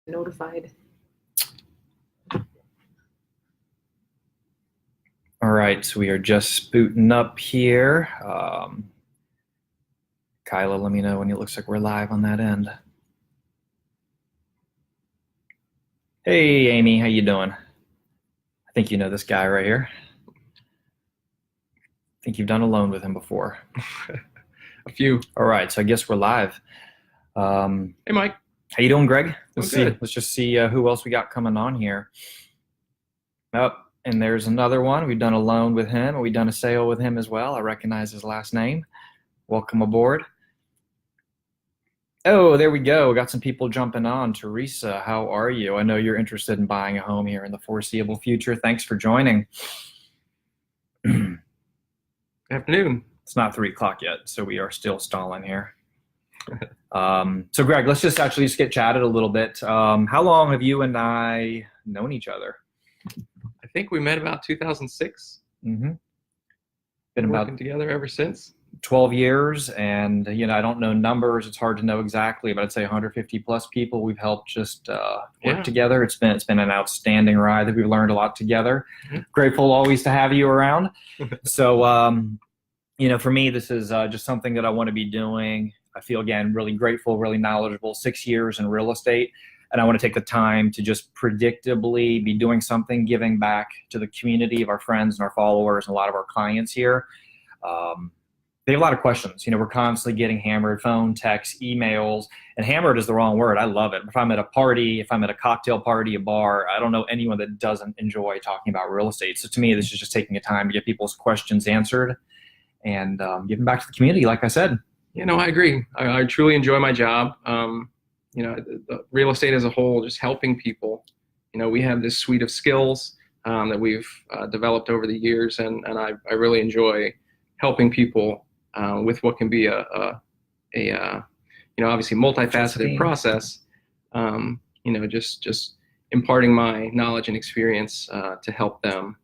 notified. All right, so we are just booting up here. Kyla, let me know when it looks like we're live on that end. Hey, Amy, how you doing? I think you know this guy right here. I think you've done a loan with him before. A few. All right, so I guess we're live. Hey, Mike. How you doing, Greg? Let's see. Good. Let's just see who else we got coming on here. Oh, and there's another one. We've done a loan with him, and we've done a sale with him as well. I recognize his last name. Welcome aboard. Oh, there we go. We got some people jumping on. Teresa, how are you? I know you're interested in buying a home here in the foreseeable future. Thanks for joining. Afternoon. It's not 3 o'clock yet, so we are still stalling here. So Greg, let's just get chatted a little bit. How long have you and I known each other? I think we met about 2006. Mm-hmm. Been working together ever since. 12 years, and I don't know numbers. It's hard to know exactly, but I'd say 150 plus people we've helped just work together. It's been an outstanding ride that we've learned a lot together. Mm-hmm. Grateful always to have you around. So, for me, this is just something that I want to be doing. I feel, again, really grateful, really knowledgeable, 6 years in real estate. And I want to take the time to just predictably be doing something, giving back to the community of our friends and our followers and a lot of our clients here. They have a lot of questions. We're constantly getting hammered, phone, text, emails, and hammered is the wrong word. I love it. If I'm at a party, if I'm at a cocktail party, a bar, I don't know anyone that doesn't enjoy talking about real estate. So to me, this is just taking the time to get people's questions answered and giving back to the community, like I said. I agree. I truly enjoy my job. The real estate as a whole, just helping people. We have this suite of skills that we've developed over the years, and I really enjoy helping people with what can be a obviously multifaceted process. Just imparting my knowledge and experience to help them.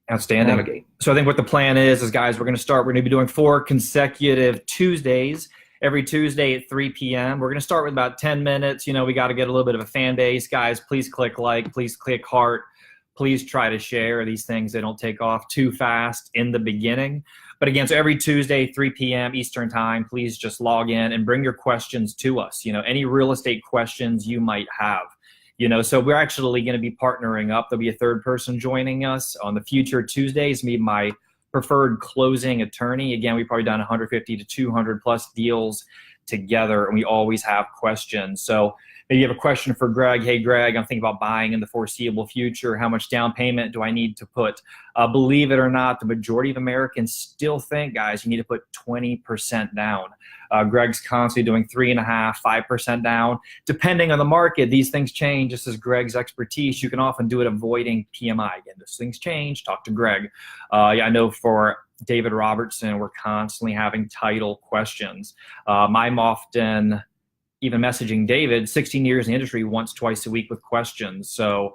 Outstanding. Navigate. So I think what the plan is guys, we're going to be doing 4 consecutive Tuesdays, every Tuesday at 3 p.m. We're going to start with about 10 minutes. We got to get a little bit of a fan base. Guys, please click like, please click heart. Please try to share these things. They don't take off too fast in the beginning. But again, so every Tuesday, 3 p.m. Eastern time, please just log in and bring your questions to us. Any real estate questions you might have. So we're actually going to be partnering up. There'll be a third person joining us on the future Tuesdays, me, my preferred closing attorney. Again, we've probably done 150 to 200 plus deals together, and we always have questions. So maybe you have a question for Greg. Hey, Greg, I'm thinking about buying in the foreseeable future. How much down payment do I need to put? Believe it or not, the majority of Americans still think, guys, you need to put 20% down. Greg's constantly doing 3.5%, 5% down. Depending on the market, these things change. This is Greg's expertise. You can often do it avoiding PMI. Again, those things change. Talk to Greg. I know for David Robertson, we're constantly having title questions. I'm often even messaging David, 16 years in the industry, once, twice a week with questions. So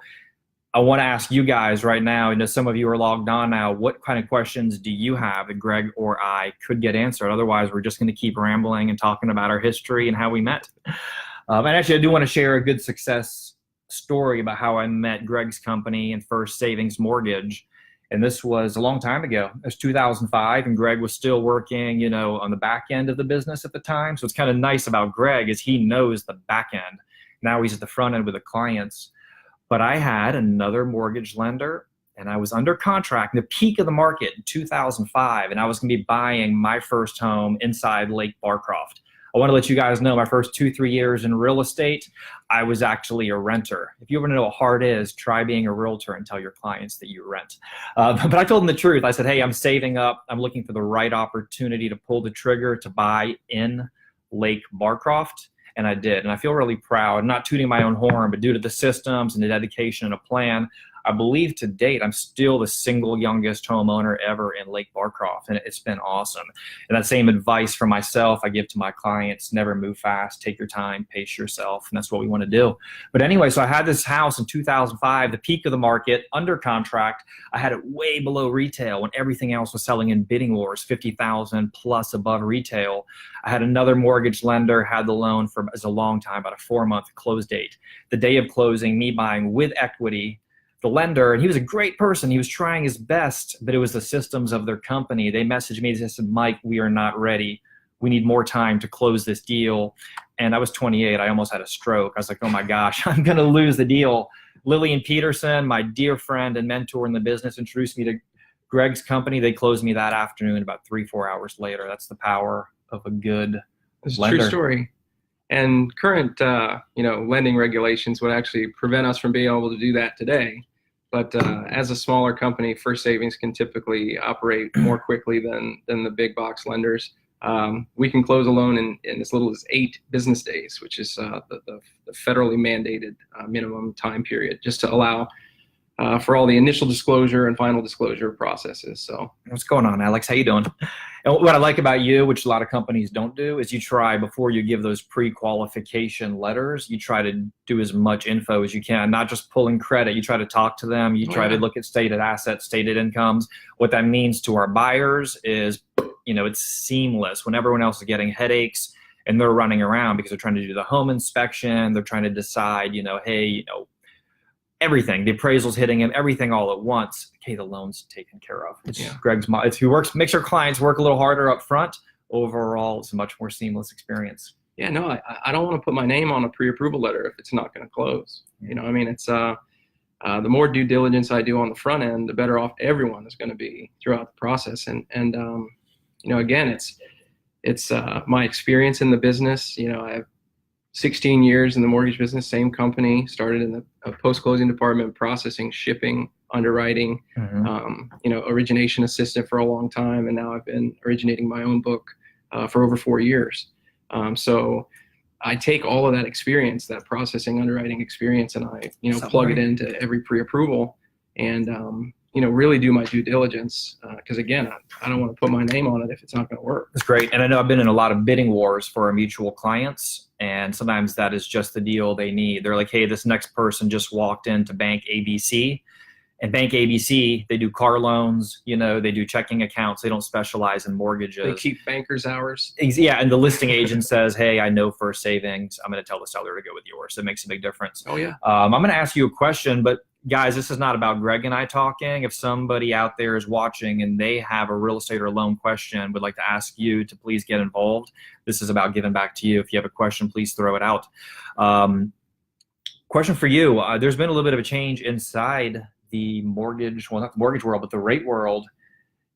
I want to ask you guys right now, some of you are logged on now, what kind of questions do you have that Greg or I could get answered? Otherwise, we're just going to keep rambling and talking about our history and how we met. And actually, I do want to share a good success story about how I met Greg's company and First Savings Mortgage. And this was a long time ago. It was 2005, and Greg was still working, on the back end of the business at the time. So it's kind of nice about Greg is he knows the back end. Now he's at the front end with the clients. But I had another mortgage lender, and I was under contract in the peak of the market in 2005, and I was going to be buying my first home inside Lake Barcroft. I want to let you guys know my first 2-3 years in real estate, I was actually a renter. If you ever know what hard is, try being a realtor and tell your clients that you rent. But I told them the truth. I said, hey, I'm saving up. I'm looking for the right opportunity to pull the trigger to buy in Lake Barcroft. And I did. And I feel really proud, not tooting my own horn, but due to the systems and the dedication and a plan, I believe to date, I'm still the single youngest homeowner ever in Lake Barcroft, and it's been awesome. And that same advice for myself, I give to my clients: never move fast, take your time, pace yourself, and that's what we want to do. But anyway, so I had this house in 2005, the peak of the market, under contract. I had it way below retail when everything else was selling in bidding wars, 50,000 plus above retail. I had another mortgage lender, had the loan for as a long time, about a 4-month close date. The day of closing, me buying with equity, the lender, and he was a great person. He was trying his best, but it was the systems of their company. They messaged me, they said, Mike, we are not ready. We need more time to close this deal. And I was 28. I almost had a stroke. I was like, oh my gosh, I'm going to lose the deal. Lillian Peterson, my dear friend and mentor in the business, introduced me to Greg's company. They closed me that afternoon about 3-4 hours later. That's the power of a good lender. True story. And current, lending regulations would actually prevent us from being able to do that today. But as a smaller company, First Savings can typically operate more quickly than the big box lenders. We can close a loan in as little as 8 business days, which is the federally mandated minimum time period, just to allow for all the initial disclosure and final disclosure processes. So, what's going on, Alex? How you doing? And what I like about you, which a lot of companies don't do, is you try, before you give those pre-qualification letters, you try to do as much info as you can, not just pulling credit. You try to talk to them. You try to look at stated assets, stated incomes. What that means to our buyers is, it's seamless when everyone else is getting headaches and they're running around because they're trying to do the home inspection. They're trying to decide, everything, the appraisal's hitting him, everything all at once. Okay, the loan's taken care of. Greg's, makes our clients work a little harder up front. Overall, it's a much more seamless experience. Yeah, no, I don't want to put my name on a pre-approval letter if it's not going to close. It's the more due diligence I do on the front end, the better off everyone is going to be throughout the process. And again, it's my experience in the business. I have 16 years in the mortgage business, same company, started in the post-closing department, processing, shipping, underwriting, origination assistant for a long time. And now I've been originating my own book for over 4 years. So I take all of that experience, that processing, underwriting experience, and I, plug it into every pre-approval and, really do my due diligence. Because again, I don't want to put my name on it if it's not going to work. That's great. And I know I've been in a lot of bidding wars for our mutual clients. And sometimes that is just the deal they need. They're like, hey, this next person just walked into Bank ABC. And Bank ABC, they do car loans, they do checking accounts. They don't specialize in mortgages. They keep bankers' hours. Yeah, and the listing agent says, hey, I know First Savings. I'm going to tell the seller to go with yours. So it makes a big difference. Oh, yeah. I'm going to ask you a question, but guys, this is not about Greg and I talking. If somebody out there is watching and they have a real estate or loan question, would like to ask you to please get involved. This is about giving back to you. If you have a question, please throw it out. Question for you. There's been a little bit of a change inside the mortgage, well, not the mortgage world, but the rate world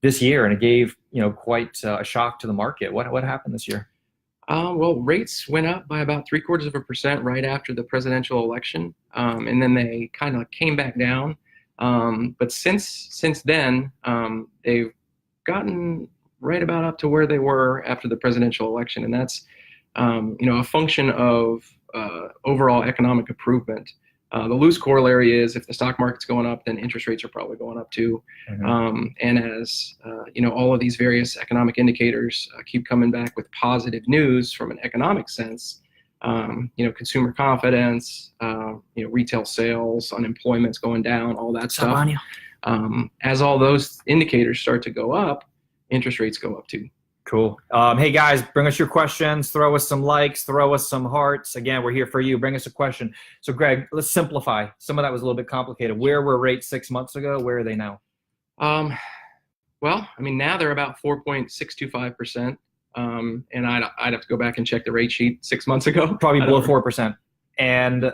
this year. And it gave, quite a shock to the market. What happened this year? Well, rates went up by about 0.75% right after the presidential election. And then they kind of came back down. But since then, they've gotten right about up to where they were after the presidential election. And that's, a function of overall economic improvement. The loose corollary is if the stock market's going up, then interest rates are probably going up too. And as all of these various economic indicators keep coming back with positive news from an economic sense, consumer confidence, retail sales, unemployment's going down, all that stuff. As all those indicators start to go up, interest rates go up too. Cool. Hey guys, bring us your questions, throw us some likes, throw us some hearts. Again, we're here for you. Bring us a question. So Greg, let's simplify. Some of that was a little bit complicated. Where were rates 6 months ago? Where are they now? Well, now they're about 4.625%. And I'd have to go back and check the rate sheet 6 months ago. Probably below 4%. And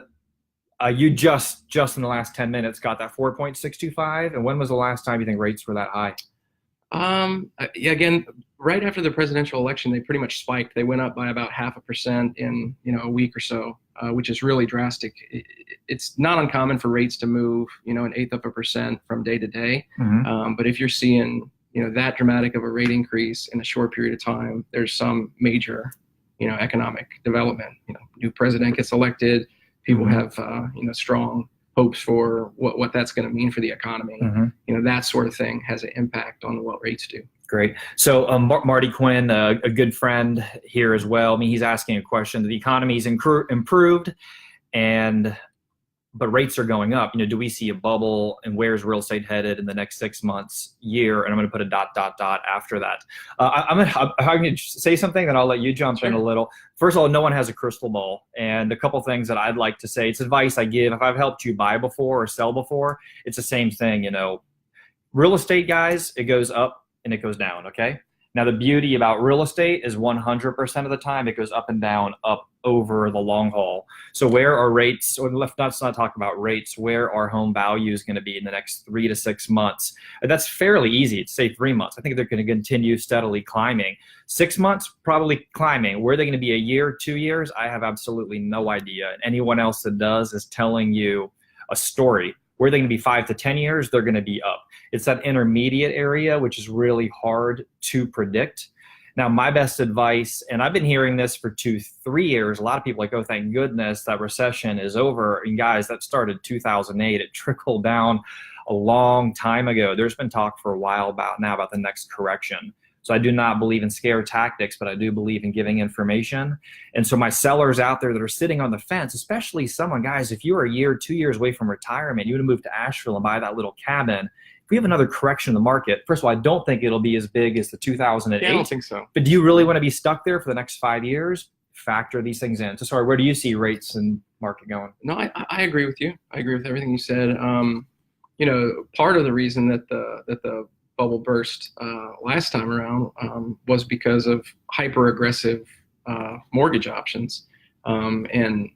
you just in the last 10 minutes got that 4.625. And when was the last time you think rates were that high? Again, right after the presidential election, they pretty much spiked. They went up by about 0.5% in a week or so, which is really drastic. It's not uncommon for rates to move 0.125% from day to day. But if you're seeing that dramatic of a rate increase in a short period of time, there's some major economic development. New president gets elected, people have strong hopes for what that's going to mean for the economy. You know, that sort of thing has an impact on what rates do. Great. So Marty Quinn, a good friend here as well. I mean, he's asking a question. The economy's improved, but rates are going up. You know, do we see a bubble, and where's real estate headed in the next 6 months, year? And I'm going to put a ... after that. I'm going to say something, then I'll let you jump in a little. First of all, no one has a crystal ball. And a couple things that I'd like to say, it's advice I give. If I've helped you buy before or sell before, it's the same thing. You know, real estate, guys, it goes up and it goes down, okay? Now, the beauty about real estate is 100% of the time it goes up and down, up over the long haul. So where are rates, or let's not talk about rates, where are home values going to be in the next 3 to 6 months? That's fairly easy to say 3 months. I think they're going to continue steadily climbing. 6 months, probably climbing. Where are they going to be a year, 2 years? I have absolutely no idea. And anyone else that does is telling you a story. Where are they going to be 5 to 10 years? They're going to be up. It's that intermediate area, which is really hard to predict. Now, my best advice, and I've been hearing this for 2-3 years, a lot of people are like, oh, thank goodness that recession is over. And guys, that started 2008. It trickled down a long time ago. There's been talk for a while about the next correction. So I do not believe in scare tactics, but I do believe in giving information. And so my sellers out there that are sitting on the fence, especially someone, guys, if you are a year, 2 years away from retirement, you want to move to Asheville and buy that little cabin. If we have another correction in the market, first of all, I don't think it'll be as big as the 2008. Yeah, I don't think so. But do you really want to be stuck there for the next 5 years? Factor these things in. So sorry, where do you see rates and market going? No, I agree with you. I agree with everything you said. You know, part of the reason that the bubble burst last time around was because of hyper aggressive mortgage options, and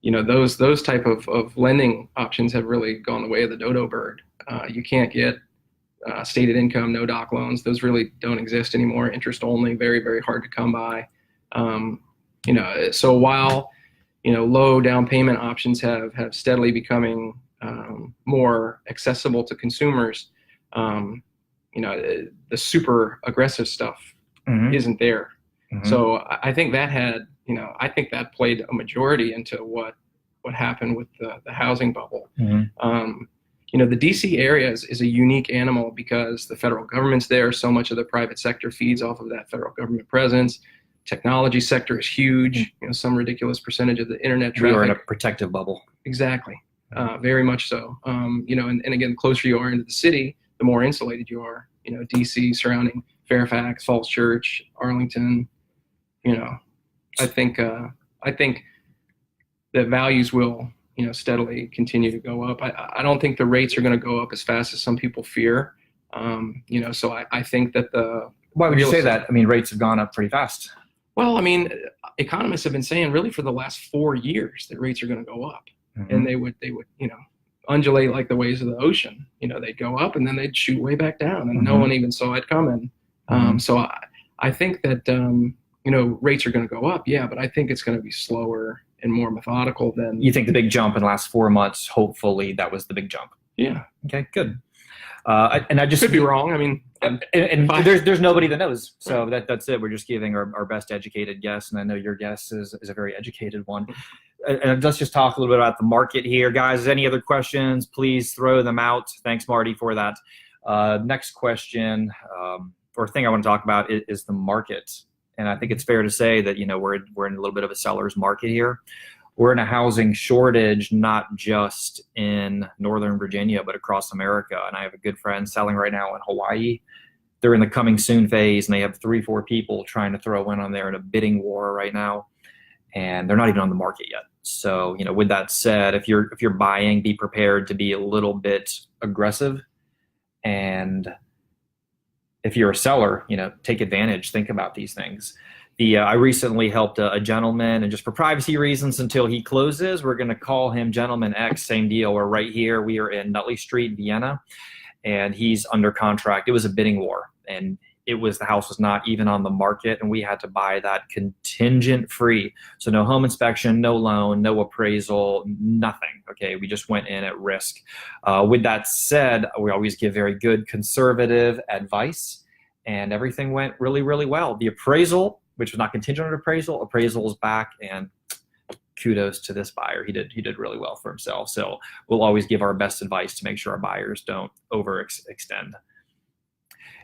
you know, those type of lending options have really gone the way of the dodo bird. You can't get stated income, no doc loans. Those really don't exist anymore. Interest only, very, very hard to come by. You know, so while, you know, low down payment options have steadily becoming more accessible to consumers, you know, the super aggressive stuff isn't there. So I think that had, you know, I think that played a majority into what happened with the housing bubble. You know, the DC area is a unique animal because the federal government's there. So much of the private sector feeds off of that federal government presence. Technology sector is huge. You know, some ridiculous percentage of the internet traffic. We are in a protective bubble. Exactly. Very much so. You know, and again, the closer you are into the city, the more insulated you are. You know, DC surrounding Fairfax, Falls Church, Arlington. You know, I think that values will, you know, steadily continue to go up. I don't think the rates are going to go up as fast as some people fear. You know, so I think that Why would you say that? I mean, rates have gone up pretty fast. Well, I mean, economists have been saying really for the last 4 years that rates are going to go up, and they would, you know, undulate like the waves of the ocean. You know, they'd go up and then they'd shoot way back down, and no one even saw it coming. So I think that you know, rates are going to go up, yeah, but I think it's going to be slower and more methodical than. You think the big jump in the last 4 months? Hopefully, that was the big jump. Yeah. Okay. Good. And I just could be wrong. I mean, and there's nobody that knows. So that's it. We're just giving our best educated guess, and I know your guess is a very educated one. And let's just talk a little bit about the market here, guys. Any other questions? Please throw them out. Thanks, Marty, for that. Next question or thing I want to talk about is the market. And I think it's fair to say that, you know, we're in a little bit of a seller's market here. We're in a housing shortage, not just in Northern Virginia, but across America. And I have a good friend selling right now in Hawaii. They're in the coming soon phase, and they have 3-4 people trying to throw in on there in a bidding war right now. And they're not even on the market yet. So, you know, with that said, if you're buying, be prepared to be a little bit aggressive. And if you're a seller, you know, take advantage, think about these things. I recently helped a gentleman, and just for privacy reasons until he closes, we're going to call him Gentleman X, same deal. We're right here. We are in Nutley Street, Vienna, and he's under contract. It was a bidding war, and the house was not even on the market, and we had to buy that contingent free. So no home inspection, no loan, no appraisal, nothing. Okay, we just went in at risk. With that said, we always give very good conservative advice, and everything went really, really well. The appraisal, which was not contingent on appraisal is back, and kudos to this buyer. He did really well for himself. So we'll always give our best advice to make sure our buyers don't overextend.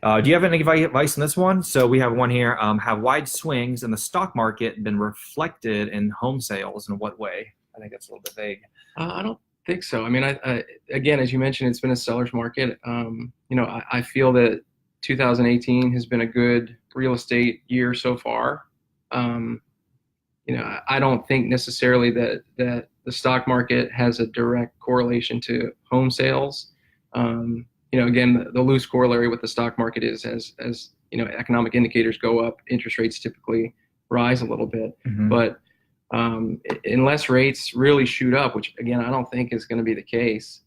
Do you have any advice on this one? So we have one here. Have wide swings in the stock market been reflected in home sales? In what way? I think that's a little bit vague. I don't think so. I mean, I again, as you mentioned, it's been a seller's market. I feel that 2018 has been a good real estate year so far. I don't think necessarily that the stock market has a direct correlation to home sales. Again, the loose corollary with the stock market is as economic indicators go up, interest rates typically rise a little bit. Mm-hmm. But unless rates really shoot up, which again I don't think is going to be the case,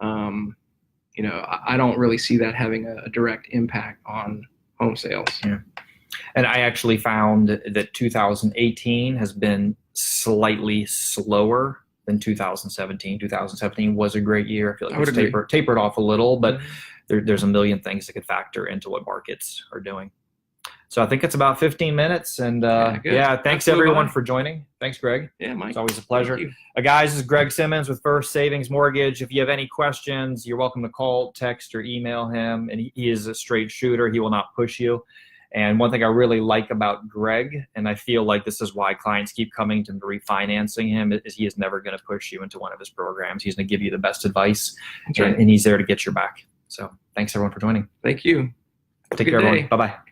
I don't really see that having a direct impact on home sales. Yeah. And I actually found that 2018 has been slightly slower than 2017. 2017 was a great year. I feel like it's tapered off a little, but there's a million things that could factor into what markets are doing. So I think it's about 15 minutes. And thanks everyone for joining. Thanks, Greg. Yeah, Mike. It's always a pleasure. Thank you. Guys, this is Greg Simmons with First Savings Mortgage. If you have any questions, you're welcome to call, text, or email him. And he is a straight shooter. He will not push you. And one thing I really like about Greg, and I feel like this is why clients keep coming to refinancing him, is he is never going to push you into one of his programs. He's going to give you the best advice, and he's there to get your back. So thanks everyone for joining. Thank you. Take care, everyone. Bye-bye.